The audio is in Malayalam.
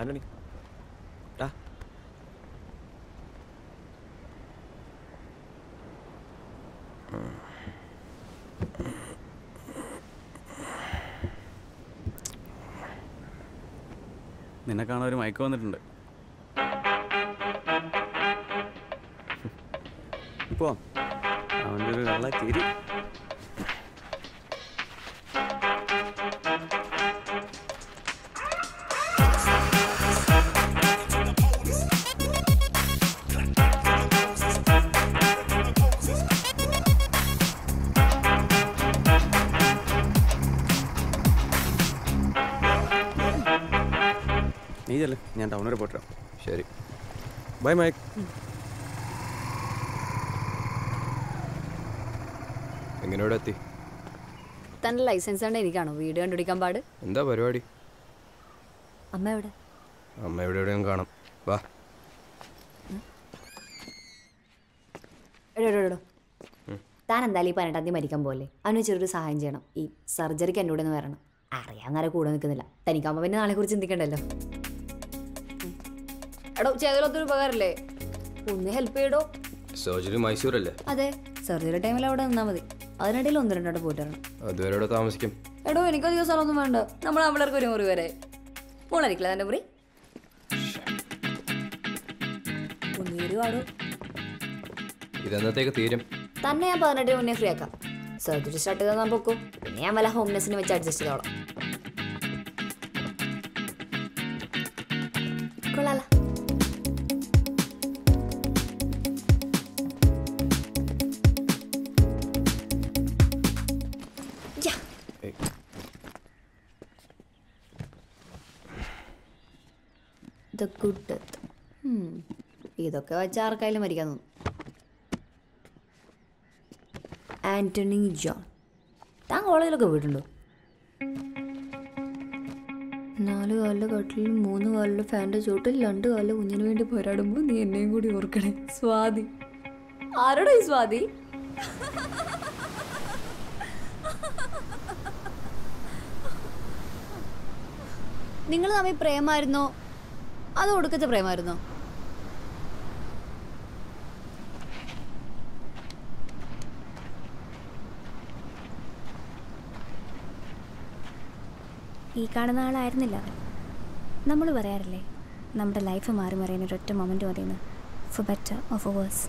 ആന്റണി ടാ നിന്നെ കാണാൻ ഒരു മയക്കം വന്നിട്ടുണ്ട്. ഇപ്പോ അവൻ്റെ ഒരു വെള്ള തിരി. നീ ചെല്ലേ, ഞാൻ ടൗൺ വരെ പോട്ടോ. ശരി, ബൈ മൈക്ക്. എങ്ങനെയോടെ എത്തി? തൻ്റെ ലൈസൻസ് ആണ് എനിക്കാണോ വീട് കണ്ടുപിടിക്കാൻ പാട്? എന്താ പരിപാടി? അമ്മ എവിടെ? അമ്മ എവിടെയും കാണാം. വാ. എടോ താൻ എന്തായാലും ഈ 18-ാം തീയതി മരിക്കാൻ പോലെ അവന് ചെറിയൊരു സഹായം ചെയ്യണം. ഈ സർജറിക്ക് എൻ്റെ കൂടെ ഒന്ന് വരണം. അറിയാവുന്നവരെ കൂടെ നിൽക്കുന്നില്ല. തനിക്കാകുമ്പോൾ പിന്നെ നാളെ കുറിച്ച് ചിന്തിക്കണ്ടല്ലോ. എടോ ചെയ്തതിലൊത്തൊരു ഉപകാരല്ലേ, ഒന്ന് ഹെൽപ്പ് ചെയ്യടോ. സർജറി മൈസൂരല്ലേ? അതെ, സർജറി ടൈമിൽ അവിടെ നിന്നാൽ മതി. അതിനിടയിൽ 1-2 പോയിട്ട് വരണം. അതുവരെ അവിടെ താമസിക്കും. എടോ എനിക്കധികം സ്ഥലമൊന്നും വേണ്ട. നമ്മൾ അവളർക്ക് ഒരു മുറി വരെ മോളായിരിക്കില്ല എൻ്റെ മുറി. ഒന്നേരുവാടോ. ഇതെന്നത്തേക്ക് തീരും? തന്നെ ഞാൻ 18 മുന്നേ ഫ്രീ ആക്കാം. സർജറി സ്റ്റാർട്ട് ചെയ്താൽ ഞാൻ പൊക്കും. പിന്നെ ഞാൻ വല്ല ഹോംനെസ്സിന് വെച്ച് അഡ്ജസ്റ്റ് ചെയ്തോളാം. കൊള്ളാല. The good death. ഇതൊക്കെ വെച്ച് ആർക്കായാലും മരിക്കാൻ തോന്നും. ആന്റണി ജോൺ, താൻ കോളേജിലൊക്കെ പോയിട്ടുണ്ടോ? 4 കാലിലെ കട്ടിലും 3 കാലിലെ ഫാൻ്റെ ചോട്ടിൽ 2 കാലിലെ കുഞ്ഞിന് വേണ്ടി പോരാടുമ്പോൾ നീ എന്നെയും കൂടി ഓർക്കണേ. സ്വാതി. ആരോടാ ഈ സ്വാതി? നിങ്ങൾ തമ്മിൽ പ്രേമായിരുന്നോ അതോ ഒടുക്കത്തെ പ്രേമായിരുന്നോ? ഈ കാണുന്ന ആളായിരുന്നില്ല അവൻ. നമ്മൾ പറയാറില്ലേ, നമ്മുടെ ലൈഫ് മാറി മറിയാൻ ഒരൊറ്റ മൊമെൻറ്റ് മതിയെന്ന്. For better or for verse.